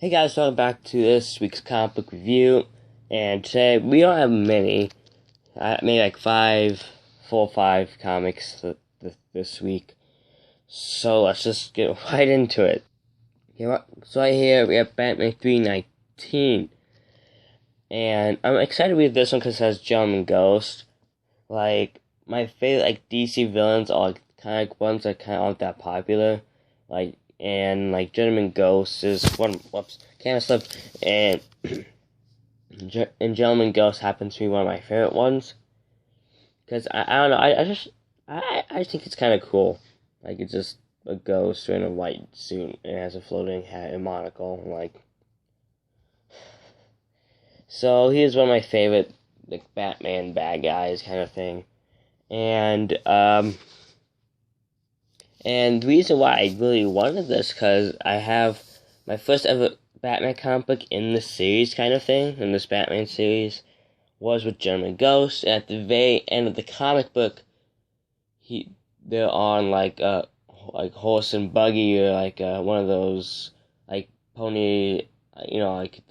Hey guys, welcome back to this week's comic book review. And today we don't have many. I made like 4 or 5 comics this week. So let's just get right into it. So right here we have Batman 319. And I'm excited to read this one because it has Gentleman Ghost. Like, my favorite DC villains are kind of ones that kind of aren't that popular. And Gentleman Ghost is one. Whoops, camera slip. And Gentleman Ghost happens to be one of my favorite ones. Because I don't know, I think it's kind of cool. Like, it's just a ghost in a white suit and has a floating hat and monocle. So he's one of my favorite Batman bad guys kind of thing. And the reason why I really wanted this, because I have my first ever Batman comic book in this series kind of thing, in this Batman series, was with Gentleman Ghost. And at the very end of the comic book, they're on like horse and buggy, or one of those pony,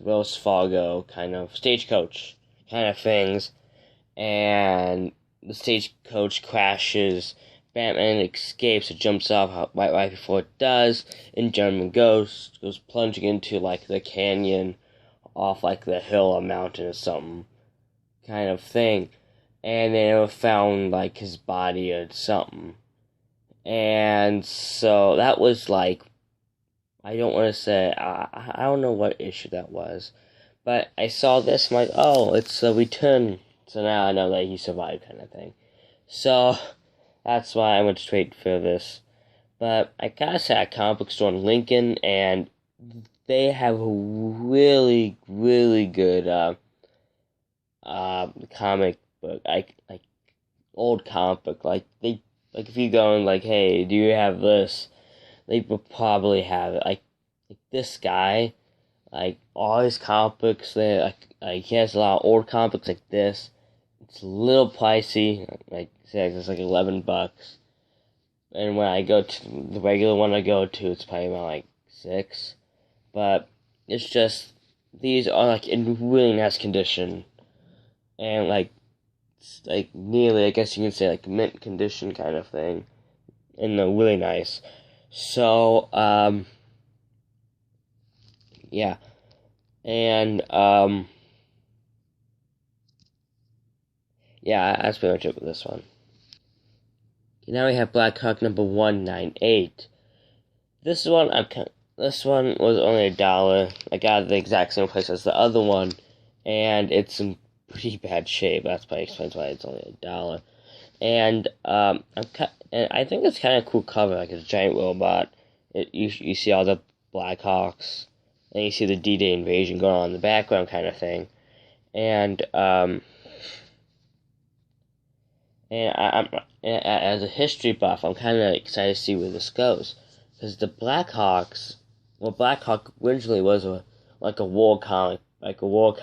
Wells Fargo kind of stagecoach kind of things, and the stagecoach crashes. Batman escapes or jumps off right before it does, and Gentleman Ghost goes plunging into the canyon off the hill or mountain or something kind of thing, and they never found his body or something. And so that was I don't want to say, I don't know what issue that was, but I saw this, I'm like, oh, it's a return, so now I know that he survived kind of thing. So that's why I went straight for this. But I gotta say, at Comic Book Store in Lincoln, and they have a really, really good comic book, old comic book. If you go and hey, do you have this? They will probably have it. Like this guy, all his comic books there, he has a lot of old comic books like this. It's a little pricey, it's $11. And when I go to the regular one I go to, it's probably around $6. But it's just, these are in really nice condition. And nearly, I guess you can say mint condition kind of thing. And they're really nice. So, yeah. And, yeah, that's pretty much it with this one. Okay, now we have Blackhawk number 198. This one was only $1. I got it the exact same place as the other one, and it's in pretty bad shape. That's probably explains why it's only $1. And and I think it's kind of cool cover, it's a giant robot. You see all the Blackhawks, and you see the D-Day invasion going on in the background kind of thing. And as a history buff, I'm kind of excited to see where this goes, because the Blackhawks, Blackhawk originally was a war comic, Well,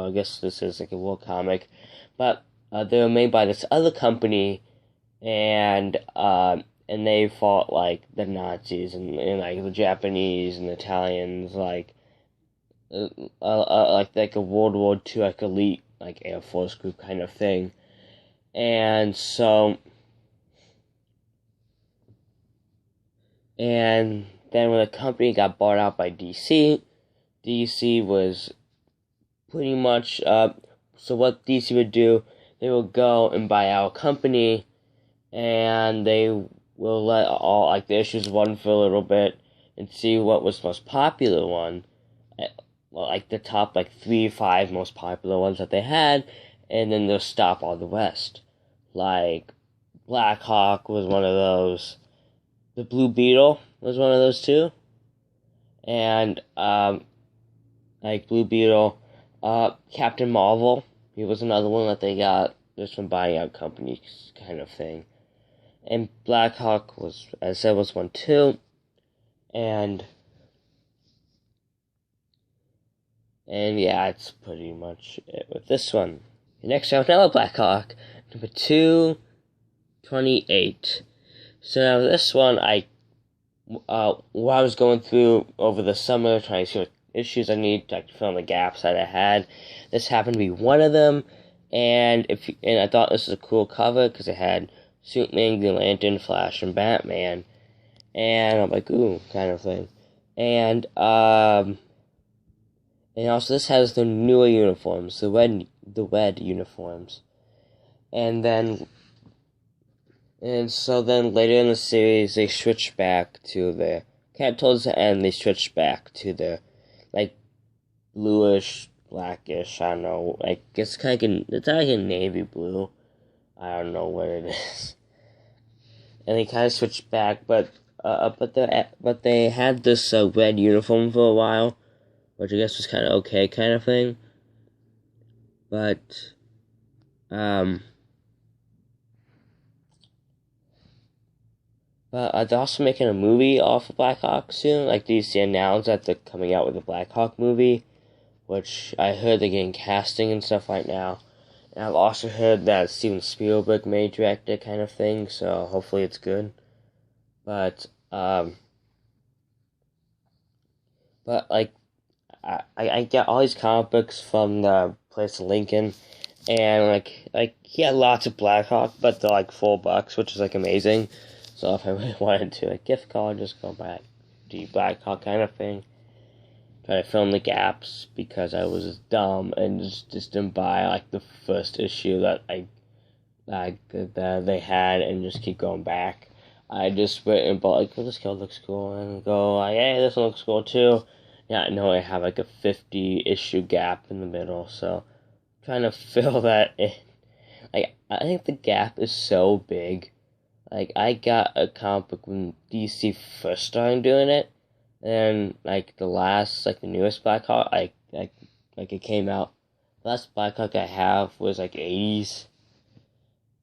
I guess this is a war comic, but they were made by this other company, and they fought the Nazis and the Japanese and the Italians, a World War II elite Air Force group kind of thing. And so, and then when the company got bought out by DC was pretty much, so what DC would do, they would go and buy our company, and they will let all, the issues run for a little bit, and see what was the most popular one, the top, 3 or 5 most popular ones that they had, and then they'll stop all the rest. Blackhawk was one of those. The Blue Beetle was one of those too. And, Blue Beetle, Captain Marvel, he was another one that they got just from buying out companies kind of thing. And Blackhawk was, as I said, was one too. And yeah, it's pretty much it with this one. Next, I have another Blackhawk, number 228. So now this one, while I was going through over the summer, trying to see issues I need to fill in the gaps that I had. This happened to be one of them, and I thought this was a cool cover because it had Superman, Green Lantern, Flash, and Batman, and I'm like, ooh, kind of thing. And also this has the newer uniforms, the red uniforms, and so then later in the series they switched back to their kind of towards the end they switched back to their like bluish, blackish, I don't know, like it's kind of it's like a navy blue. I don't know what it is. And they kind of switched back, but they had this red uniform for a while, which I guess was kind of okay, kind of thing. But they're also making a movie off of Blackhawk soon. Like, DC announced that they're coming out with a Blackhawk movie, which I heard they're getting casting and stuff right now. And I've also heard that Steven Spielberg may direct it, kind of thing, so hopefully it's good. But like, I get all these comic books from the place in Lincoln, and like he had lots of Blackhawk, but they're like $4, which is like amazing. So if I really wanted to, like, gift card, just go back to Blackhawk kind of thing. Try to fill in the gaps because I was dumb and just didn't buy like the first issue that that they had and just keep going back. I just went and bought like, oh, this card looks cool, and go like, hey, this one looks cool too. Yeah, I know I have like a 50 issue gap in the middle, so I'm trying to fill that in. Like, I think the gap is so big. Like, I got a comic book when DC first started doing it, and like the newest Blackhawk, like it came out. The last Blackhawk I have was like 80s,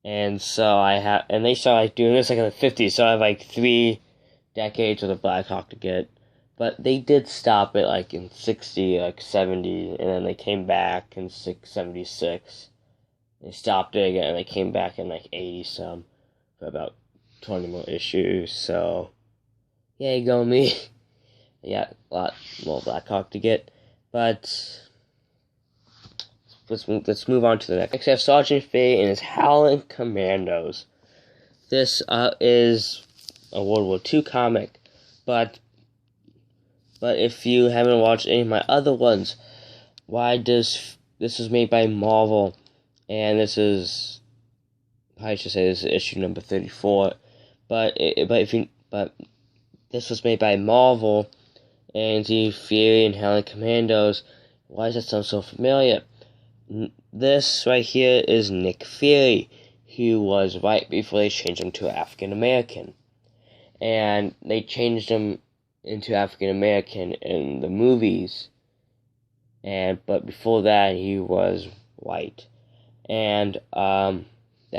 and so and they started like doing this like in the 50s. So I have like 3 decades of the Blackhawk to get, but they did stop it like in 60, like 70, and then they came back in 76. They stopped it again, and they came back in like 80 some for about 20 more issues. So yay, go me. Yeah, a lot more Blackhawk to get, but let's move on to the next. Next, we have Sergeant Faye and his Howling Commandos. This is a World War II comic, but if you haven't watched any of my other ones, this was made by Marvel, and this is issue number 34. But this was made by Marvel. And the Fury and Howling Commandos. Why does that sound so familiar? This right here is Nick Fury, who was right before they changed him to African American. And they changed him into African American in the movies. But before that, he was white. And the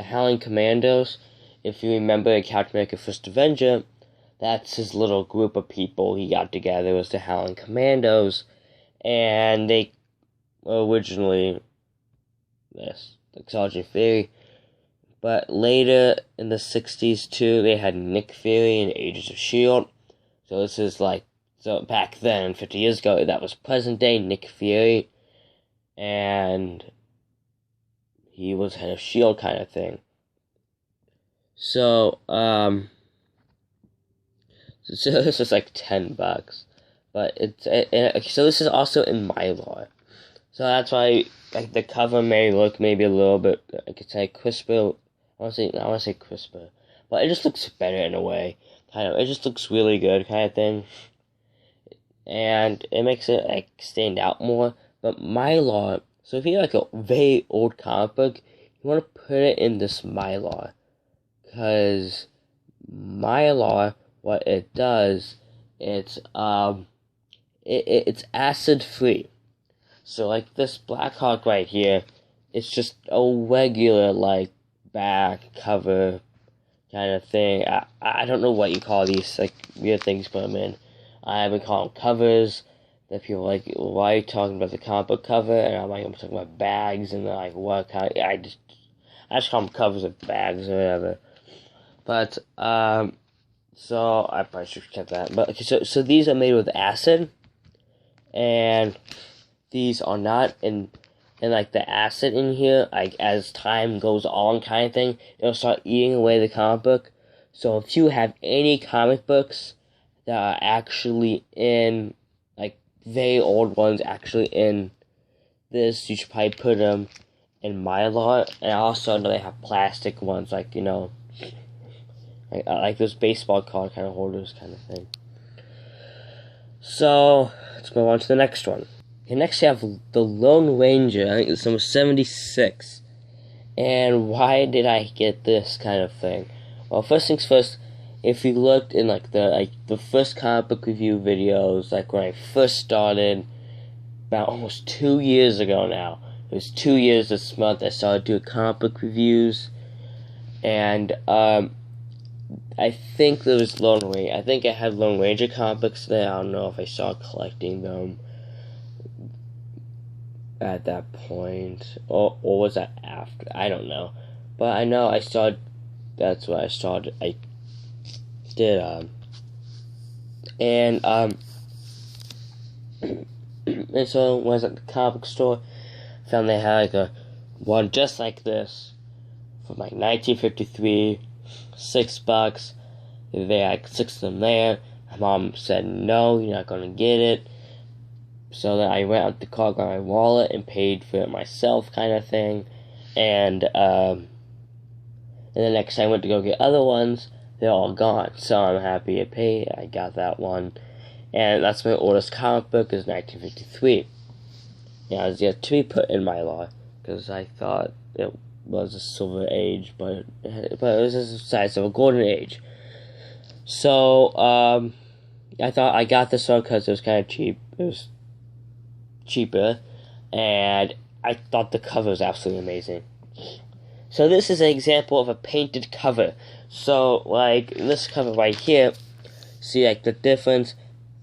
Howling Commandos, if you remember in Captain America First Avenger, that's his little group of people he got together. It was the Howling Commandos, and they were originally this, like Sergeant Fury. But later in the 60s too, they had Nick Fury and Agents of S.H.I.E.L.D. So this is like, so back then, 50 years ago, that was present day Nick Fury, and he was head of S.H.I.E.L.D. kind of thing. So, so this is like $10, but so this is also in Mylar, so that's why like the cover may look maybe a little bit, I could say crisper. I want to say crisper, but it just looks better in a way. Kind of, it just looks really good, kind of thing, and it makes it like stand out more. But Mylar, so if you have like a very old comic book, you want to put it in this Mylar, because Mylar, what it does, it's acid free. So like this Blackhawk right here, it's just a regular like back cover kind of thing. I don't know what you call these like weird things put them in. I haven't called them covers. That people are like, why are you talking about the comic book cover? And I'm like, I'm talking about bags, and they're like, what kind? I just call them covers of bags or whatever. But so I probably should check that. But okay, so these are made with acid, and these are not in like the acid in here, like as time goes on kind of thing, it'll start eating away the comic book. So if you have any comic books that are actually in, like very old ones actually in this, you should probably put them in Mylar. And also they have plastic ones, like, you know, like those baseball card kind of holders kind of thing. So let's move on to the next one. Okay, next we have the Lone Ranger. I think it's number 76. And why did I get this kind of thing? Well, first things first, if you looked in like the first comic book review videos, like when I first started, about almost 2 years ago now. It was 2 years this month I started doing comic book reviews. And I think there was Lone Ranger. I think I had Lone Ranger comic books there. I don't know if I started collecting them at that point, or was that after? I don't know, but I know I started. That's what I started. I did and and so when I was at the comic book store, I found they had like a one just like this from like 1953, $6. They had like 6 of them there. My mom said, "No, you're not gonna get it." So then I went out the car, got my wallet, and paid for it myself, kind of thing. And the next time I went to go get other ones, they're all gone. So I'm happy I paid. I got that one, and that's my oldest comic book, is 1953. Yeah, it was yet to be put in my law because I thought it was a silver age, but it was the size of a golden age. So I thought I got this one because it was kind of cheap. It was cheaper, and I thought the cover was absolutely amazing. So this is an example of a painted cover. So like this cover right here, see like the difference.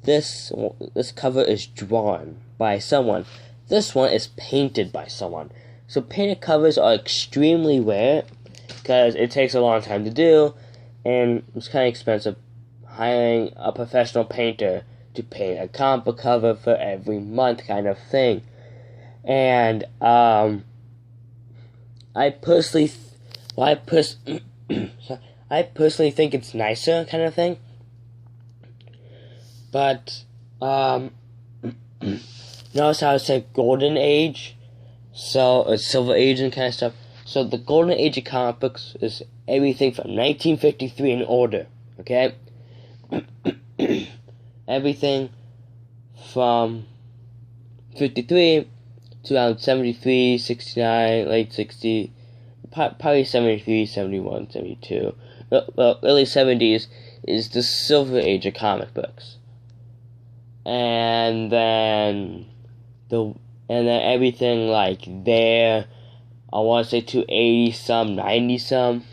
This cover is drawn by someone. This one is painted by someone. So painted covers are extremely rare because it takes a long time to do, and it's kind of expensive hiring a professional painter to paint a comic book cover for every month kind of thing. And I personally think it's nicer kind of thing. But notice how I said golden age, so silver age and kind of stuff. So the golden age of comic books is everything from 1953 and older, okay? Everything from 53 to around 73, 69, late 60, probably 73, 71, 72. Well, early 70s is the silver age of comic books. And then everything like there, I want to say to 80 some, 90 some,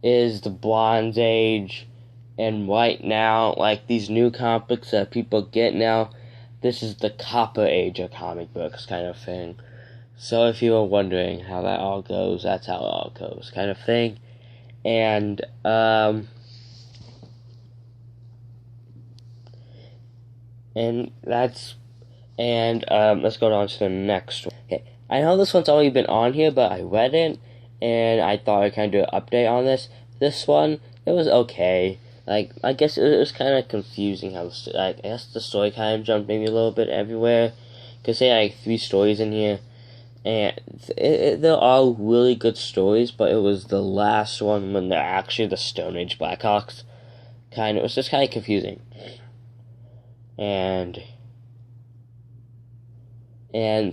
is the Bronze Age. And right now, like these new comic books that people get now, this is the Copper Age of comic books kind of thing. So if you were wondering how that all goes, that's how it all goes kind of thing. And let's go on to the next one. Okay. I know this one's already been on here, but I read it, and I thought I'd kind of do an update on this. This one, it was okay. Like, I guess it was kind of confusing how, I guess the story kind of jumped maybe a little bit everywhere. Because they had like 3 stories in here. And they're all really good stories, but it was the last one when they're actually the Stone Age Blackhawks. It was just kind of confusing. And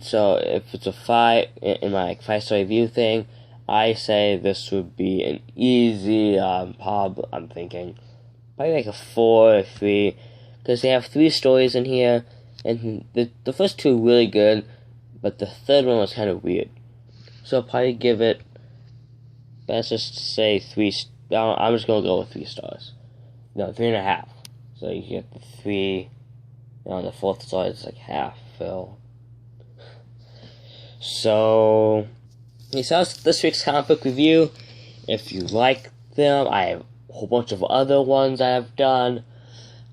so if it's a 5, in my 5-star review thing, I say this would be an easy, I'm thinking, probably like a 4 or 3, because they have 3 stories in here, and the first 2 are really good, but the third one was kind of weird. So I'll probably give it, let's just say 3, I'm just going to go with 3 stars. No, 3.5. So you get the 3, and on the 4th star it's like half fill. So that's this week's comic book review. If you like them, I have a whole bunch of other ones I have done.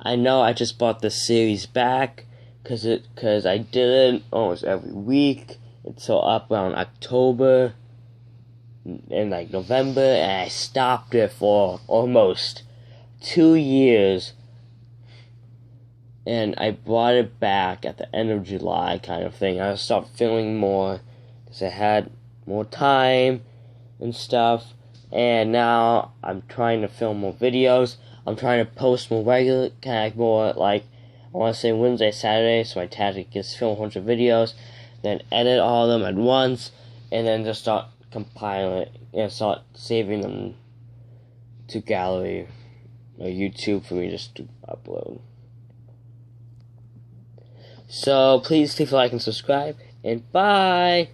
I know I just bought the series back, because I did it almost every week until up around October and like November, and I stopped it for almost 2 years, and I brought it back at the end of July kind of thing. I stopped filming more because I had more time and stuff, and now I'm trying to film more videos. I'm trying to post more regular, kind of more like, I want to say Wednesday, Saturday, so my tactic is film a bunch of videos, then edit all of them at once, and then just start compiling it and start saving them to gallery or YouTube for me just to upload. So please leave a like and subscribe, and bye!